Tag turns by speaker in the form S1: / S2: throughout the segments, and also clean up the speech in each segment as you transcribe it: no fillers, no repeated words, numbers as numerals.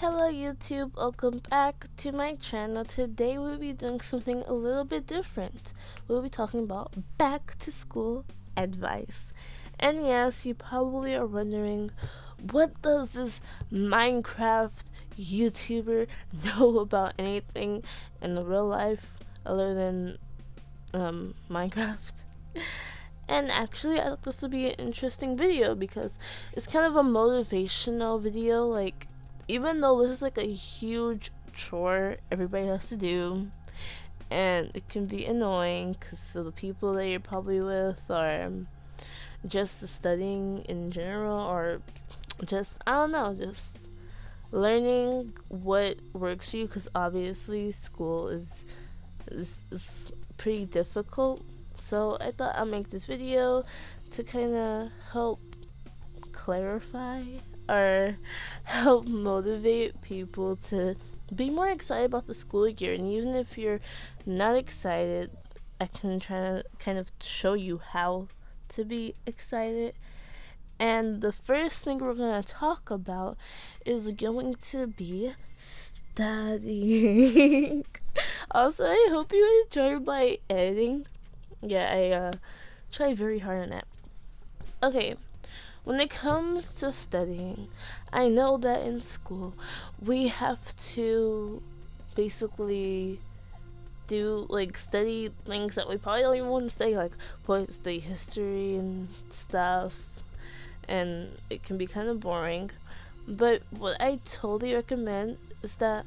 S1: Hello YouTube, welcome back to my channel. Today we'll be doing something a little bit different. We'll be talking about back to school advice. And yes, you probably are wondering, what does this Minecraft YouTuber know about anything in real life other than Minecraft? And actually, I thought this would be an interesting video because it's kind of a motivational video. Like, even though this is like a huge chore everybody has to do, and it can be annoying because the people that you're probably with are just studying in general, or just, I don't know, just learning what works for you, because obviously school is pretty difficult. So I thought I'll make this video to kind of help clarify or help motivate people to be more excited about the school year. And even if you're not excited, I can try to kind of show you how to be excited. And the first thing we're going to talk about is going to be studying. Also, I hope you enjoyed my editing. Yeah, I try very hard on that. Okay, when it comes to studying, I know that in school we have to basically do like study things that we probably don't even want to study, like probably study history and stuff, and it can be kind of boring. But what I totally recommend is that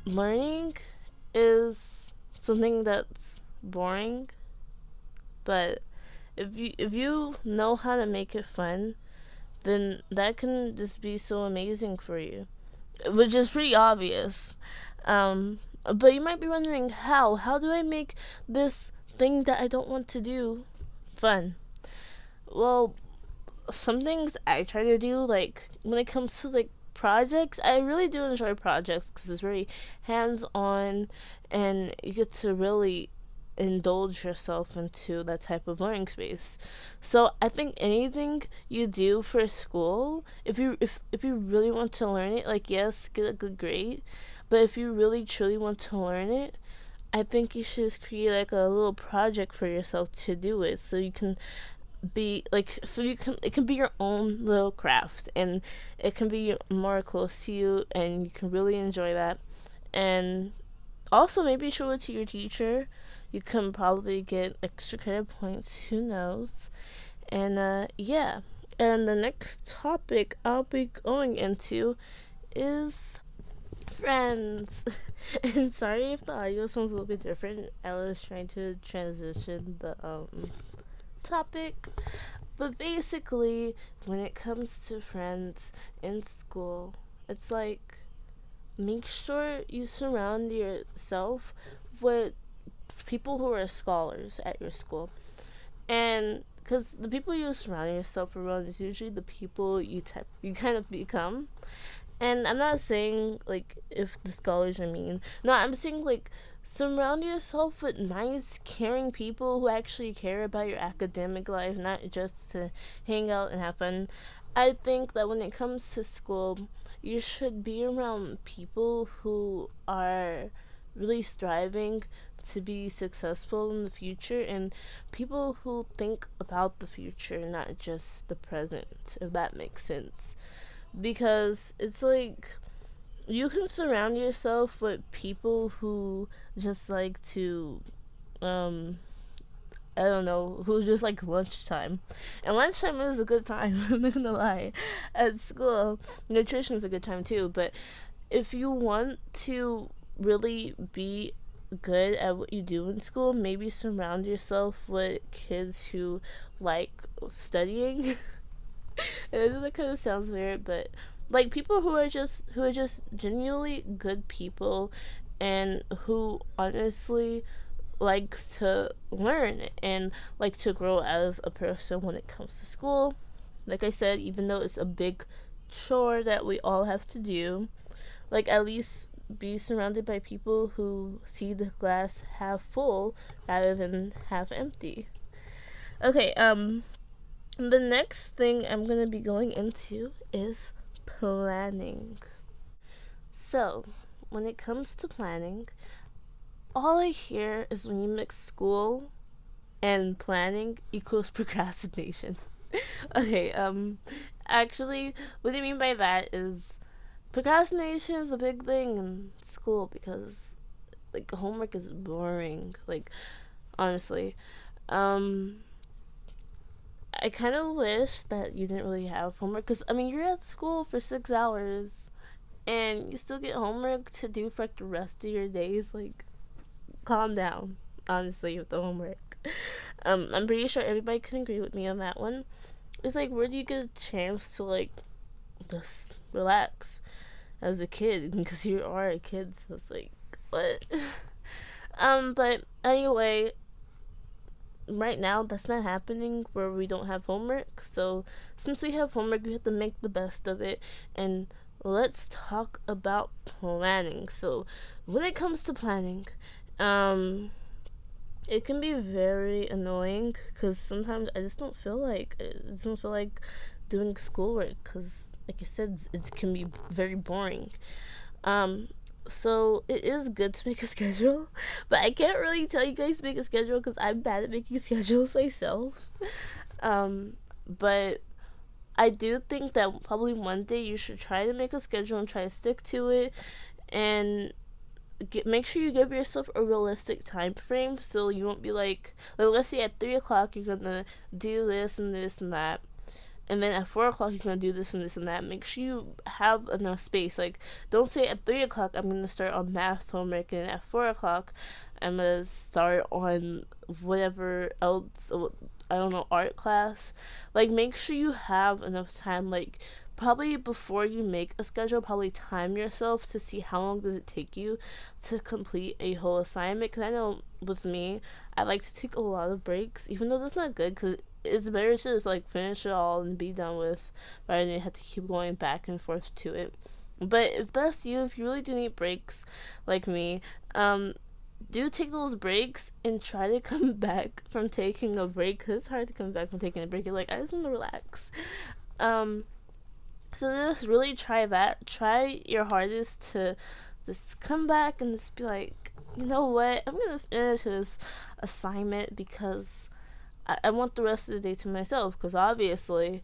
S1: learning is something that's boring, but if you know how to make it fun, then that can just be so amazing for you, which is pretty obvious. But you might be wondering, how do I make this thing that I don't want to do fun? Well, some things I try to do, like when it comes to like projects, I really do enjoy projects because it's very hands on, and you get to really indulge yourself into that type of learning space. So I think anything you do for school, if you really want to learn it, like yes, get a good grade, but if you really truly want to learn it, I think you should just create like a little project for yourself to do it, so you can be like, so you can, it can be your own little craft, and it can be more close to you, and you can really enjoy that. And also maybe show it to your teacher. You can probably get extra credit points, who knows. And yeah, and the next topic I'll be going into is friends. And sorry if the audio sounds a little bit different, I was trying to transition the topic. But basically, when it comes to friends in school, it's like, make sure you surround yourself with people who are scholars at your school. And because the people you surround yourself around is usually the people you kind of become. And I'm not saying like if the scholars are mean. No, I'm saying like surround yourself with nice, caring people who actually care about your academic life, not just to hang out and have fun. I think that when it comes to school, you should be around people who are really striving to be successful in the future, and people who think about the future, not just the present, if that makes sense. Because it's like, you can surround yourself with people who just like to um I don't know, who just like lunchtime. And lunchtime is a good time, I'm not gonna lie. At school, nutrition's a good time too, but if you want to really be good at what you do in school, maybe surround yourself with kids who like studying. That kind of sounds weird, but like people who are just genuinely good people, and who honestly likes to learn and like to grow as a person when it comes to school. Like I said, even though it's a big chore that we all have to do, like at least be surrounded by people who see the glass half full rather than half empty. Okay, the next thing I'm gonna be going into is planning. So, when it comes to planning, all I hear is when you mix school and planning equals procrastination. Okay, actually, what I mean by that is procrastination is a big thing in school because, like, homework is boring. Like, honestly. Um, I kind of wish that you didn't really have homework because, I mean, you're at school for 6 hours and you still get homework to do for like the rest of your days. Like, calm down, honestly, with the homework. I'm pretty sure everybody can agree with me on that one. It's like, where do you get a chance to, like, just relax as a kid? Because you are a kid, so it's like, what? But anyway, right now that's not happening where we don't have homework. So since we have homework, we have to make the best of it. And let's talk about planning. So when it comes to planning, um, it can be very annoying because sometimes I just don't feel like doing schoolwork because, like I said, it can be very boring. Um, so it is good to make a schedule, but I can't really tell you guys to make a schedule because I'm bad at making schedules myself. But I do think that probably one day you should try to make a schedule and try to stick to it, and make sure you give yourself a realistic time frame so you won't be like let's say at 3 o'clock you're gonna do this and this and that, and then at 4 o'clock you're gonna do this and this and that. Make sure you have enough space. Like, don't say at 3 o'clock I'm gonna start on math homework, and at 4 o'clock I'm gonna start on whatever else. I don't know, art class. Like, make sure you have enough time. Like, probably before you make a schedule, probably time yourself to see how long does it take you to complete a whole assignment. Because I know with me, I like to take a lot of breaks, even though that's not good. Because it's better to just like finish it all and be done with, rather than have to keep going back and forth to it. But if that's you, if you really do need breaks, like me, do take those breaks and try to come back from taking a break. Because it's hard to come back from taking a break. You're like, I just want to relax. Um, so just really try that. Try your hardest to just come back and just be like, you know what? I'm gonna finish this assignment because I want the rest of the day to myself. Because obviously,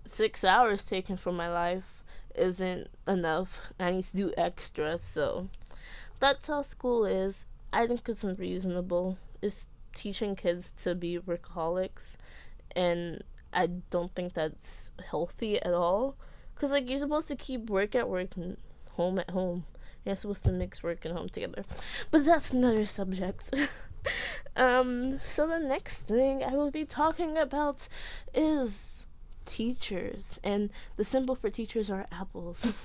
S1: 6 hours taken from my life isn't enough. I need to do extra. So that's how school is. I think it's unreasonable. It's teaching kids to be workaholics, and I don't think that's healthy at all. Cause like, you're supposed to keep work at work and home at home. You're not supposed to mix work and home together. But that's another subject. So the next thing I will be talking about is teachers, and the symbol for teachers are apples.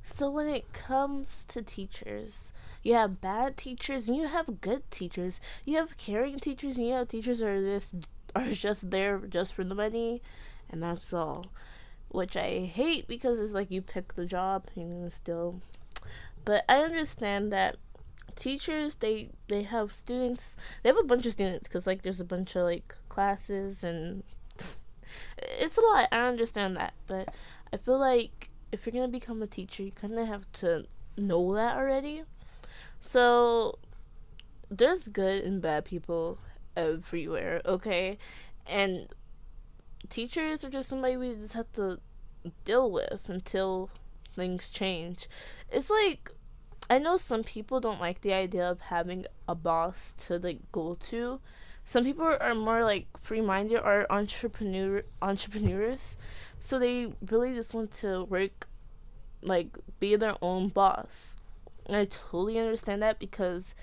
S1: So when it comes to teachers, you have bad teachers and you have good teachers. You have caring teachers and you have teachers that are just there just for the money, and that's all. Which I hate because it's like you pick the job and you're gonna still. But I understand that teachers they have students. They have a bunch of students because like there's a bunch of like classes and it's a lot. I understand that, but I feel like if you're gonna become a teacher, you kind of have to know that already. So there's good and bad people everywhere, okay? And teachers are just somebody we just have to deal with until things change. It's like, I know some people don't like the idea of having a boss to like go to. Some people are more like free minded or entrepreneurs, so they really just want to work, like be their own boss. And I totally understand that because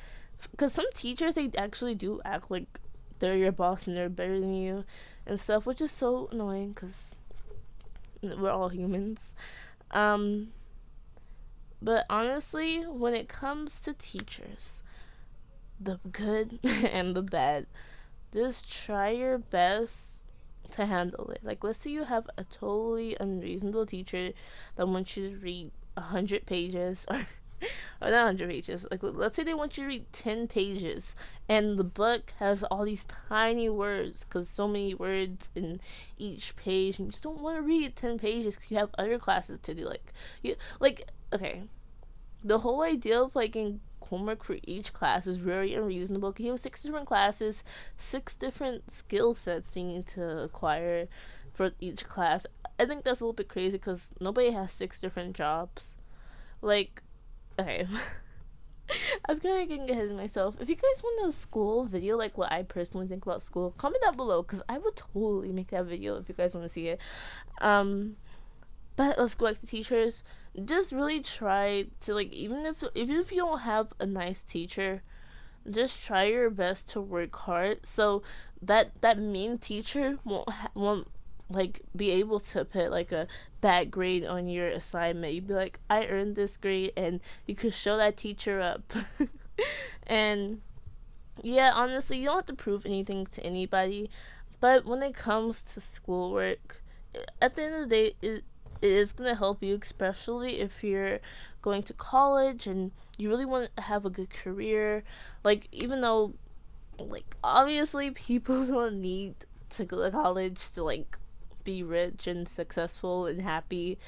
S1: some teachers they actually do act like they're your boss and they're better than you and stuff, which is so annoying because we're all humans. Um, but honestly, when it comes to teachers, the good and the bad, just try your best to handle it. Like, let's say you have a totally unreasonable teacher that wants you to read 100 pages, or or not 100 pages. Like, let's say they want you to read 10 pages, and the book has all these tiny words, because so many words in each page, and you just don't want to read 10 pages because you have other classes to do. Okay, the whole idea of like getting homework for each class is very unreasonable because you have 6 different classes, 6 different skill sets you need to acquire for each class. I think that's a little bit crazy because nobody has 6 different jobs. Like, okay. I'm kind of getting ahead of myself. If you guys want a school video, like what I personally think about school, comment down below because I would totally make that video if you guys want to see it. But let's go back to teachers. Just really try to, like, even if you don't have a nice teacher, just try your best to work hard so that mean teacher won't like be able to put like a bad grade on your assignment. You'd be like, I earned this grade, and you could show that teacher up. And yeah, honestly, you don't have to prove anything to anybody, but when it comes to schoolwork, at the end of the day, it is going to help you, especially if you're going to college and you really want to have a good career. Like, even though, like, obviously people don't need to go to college to, like, be rich and successful and happy.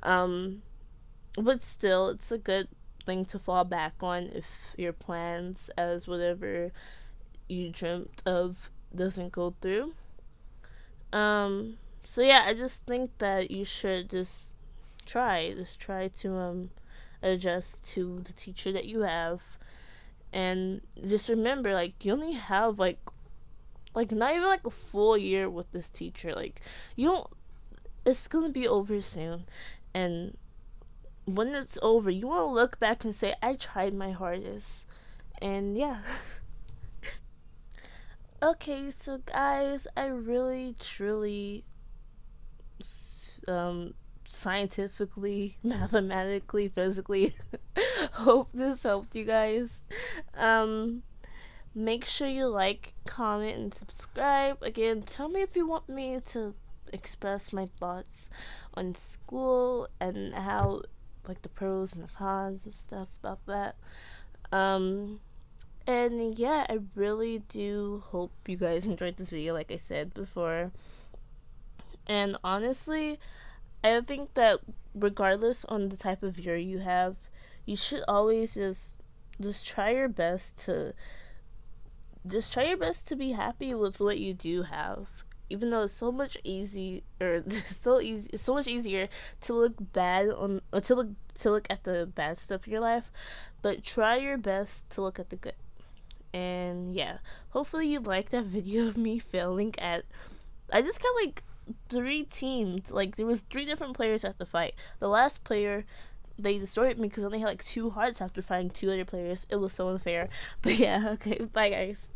S1: But still, it's a good thing to fall back on if your plans as whatever you dreamt of doesn't go through. So yeah, I just think that you should just try to adjust to the teacher that you have, and just remember, like, you only have like not even like a full year with this teacher. Like, you don't, it's gonna be over soon, and when it's over, you want to look back and say, I tried my hardest. And yeah. Okay, so guys, I really truly scientifically, mathematically, physically hope this helped you guys. Make sure you like, comment, and subscribe. Again, tell me if you want me to express my thoughts on school and how, like, the pros and the cons and stuff about that. And yeah, I really do hope you guys enjoyed this video, like I said before. And honestly, I think that regardless on the type of year you have, you should always just try your best to be happy with what you do have. Even though it's so much it's so much easier to look bad on or to look at the bad stuff in your life, but try your best to look at the good. And yeah, hopefully you liked that video of me failing at. I just got like 3 teams. Like, there was 3 different players at the fight. The last player, they destroyed me because I only had like 2 hearts after fighting 2 other players. It was so unfair. But yeah, okay, bye guys.